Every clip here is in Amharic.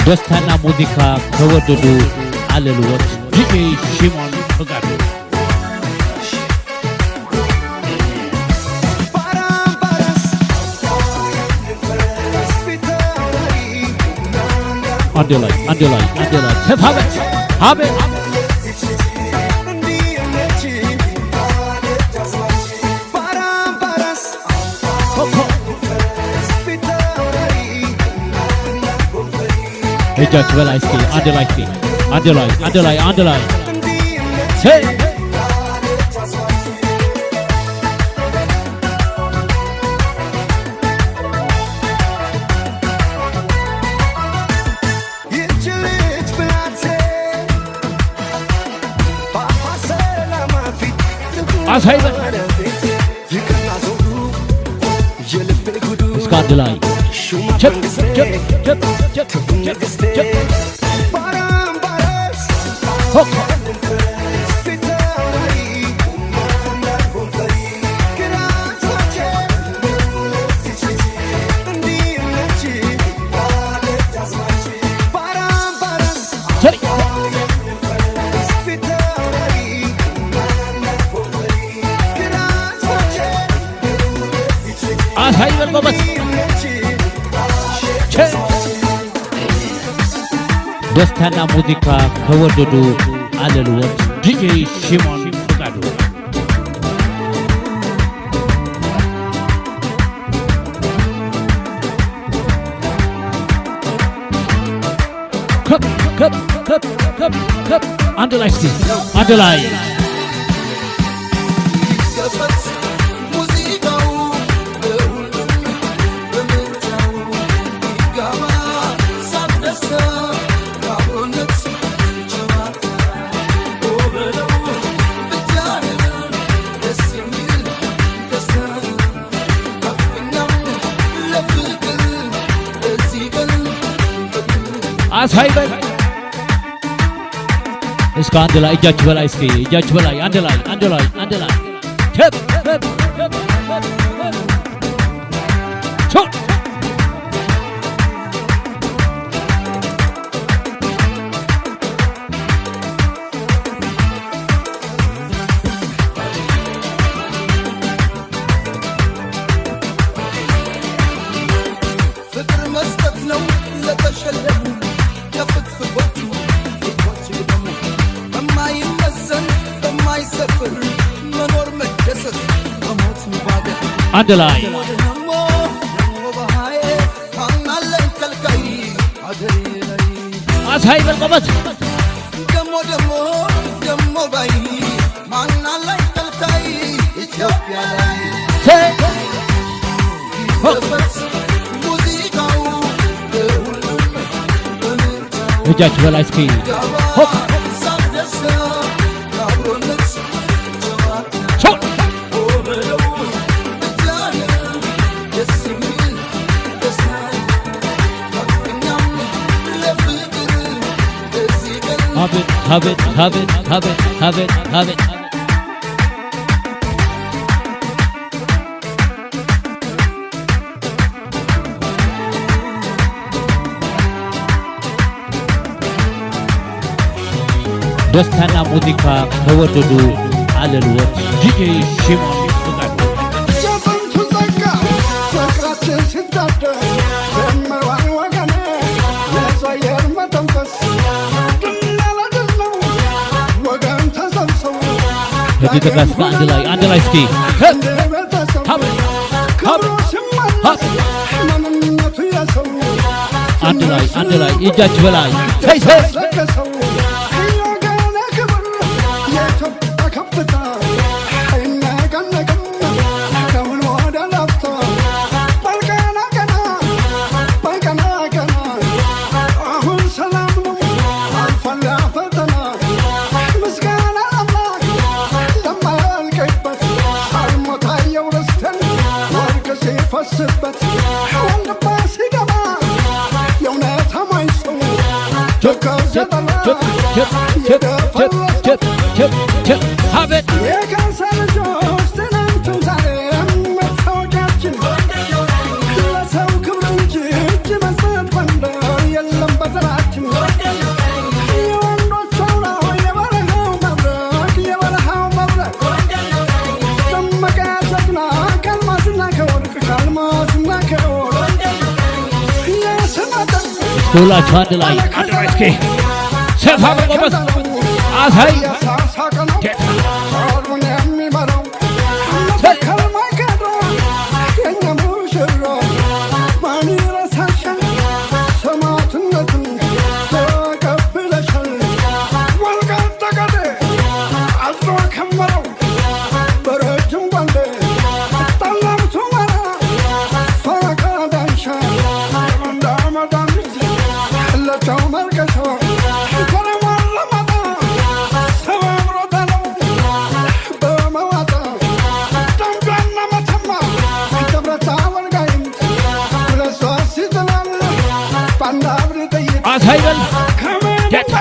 ደስታና ሙዚቃ ከወደዱ አለልወት ዲጄ ሽሞን ፍቃዱ አንዴላይ ተፋበት አቤት እጃችሁ በላይ እስኪ አንድ ላይ ሄይ አሳይበ እስከ አንድ ላይ ቸፕ አሳይበ ጎበዝ ደስታና ሙዚቃ ከወደዱ አለልወት ዲጄ ሽሞን ፍቃዱ ከፕ አንድ ላይ እስኪ አንድ ላይ አሳይበል እስከ አንድ ላይ እጃችሁ በላይ እስኪ እጃችሁ በላይ አንድ ላይ ቸፕ ፍቅር መስጠት ነው ለተሸለሙ መኖር መደሰት በሞት መባደር አንድ ላይ አሳይበል ጎበዝ ደሞ ባይ ማናላይ ከልካይ ኢትዮጵያ ላይ ሙዚቃው እጃችሁ በላይ እስኪ have it ደስታና ሙዚቃ ከወደዱ አለልወት ዲጄ ሽሞን ፍቃዱ ተደረስከ አንድ ላይ እስኪ አንድ ላይ እጃችሁ በላይ have it ለሰው ክብር እንጂ እጅ መስጠት ወንደር የለም በዘራችን እስኪ አንድ ላይ እስኪ ሰፋ በቆበት አሳይ አሳይበል ጌታ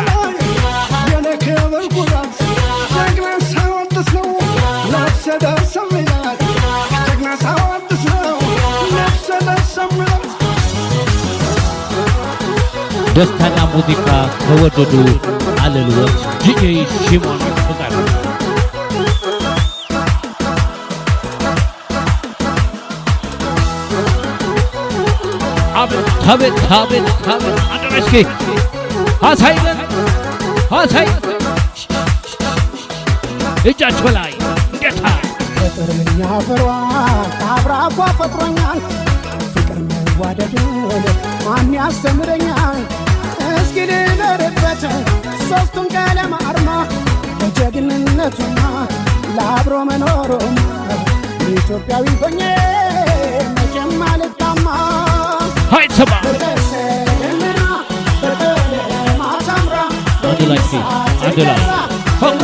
ደስታና ሙዚቃ ከወደዱ አለልወት ዲጄ ሽሞን ፍቃድ አቤት አደረስኪ አሳይበን አሳይ እጃችሁ ላይ ጌታ ፍቅርኛ ፍሯ ካብራኳ ፈጥሮኛል ፍቅር መዋደድን ማን ያስተምረኛል እስኪ ልበርበት ሶስቱን ቀለም አርማ ለጀግንነቱና ለአብሮ መኖሩም ኢትዮጵያዊ ሆኜ መቼም አልታማ ሃይ ሰባ አንድ ላይ ሆፕ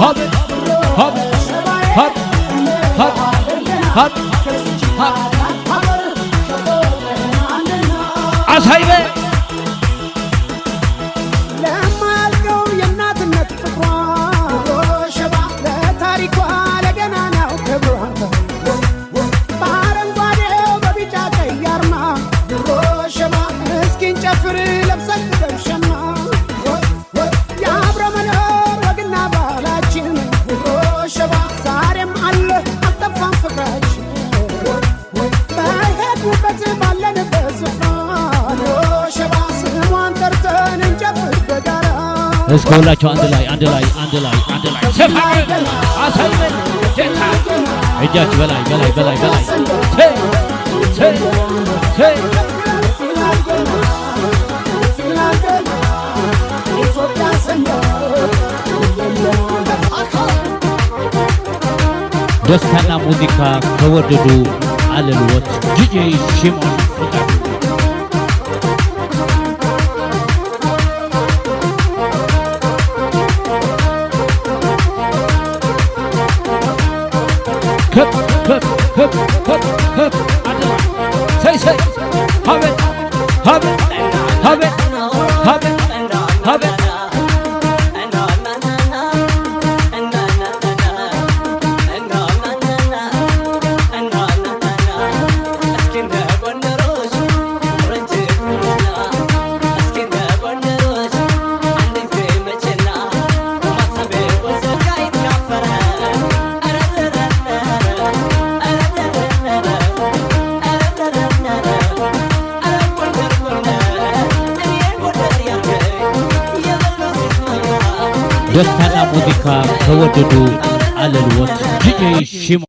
ሆፕ ሆፕ ሆፕ ሆፕ አሳይበ ለማልቀው የእናትነት ፍቅሯ ሸባ ለታሪኳ ለገናናው ክብሯ በአረንጓዴው በቢጫ ቀይ አርማ ሸባ እስኪን ጨፍር ለብሰን ደምሸማ የአብረ መኖር ወግና ባህላችን ሸባ ዛሬም አለ አልጠፋም ፍቅራችን በሄድንበት ባለንበት ስፍራ ሸባ ስሟን ጠርተን እንጨፍር በጋራ እስከ ሁላችሁ አንድ ላይ ሰፋ አሳይበን ጌታ እጃችሁ በላይ ደስታና ሙዚቃ ከወደዱ አለልወት ዲጄ ሽሞን ፍቃድ say have it ደስታና ሙዚቃ ከወደዱ አለልወት ዲጄ ሽሞን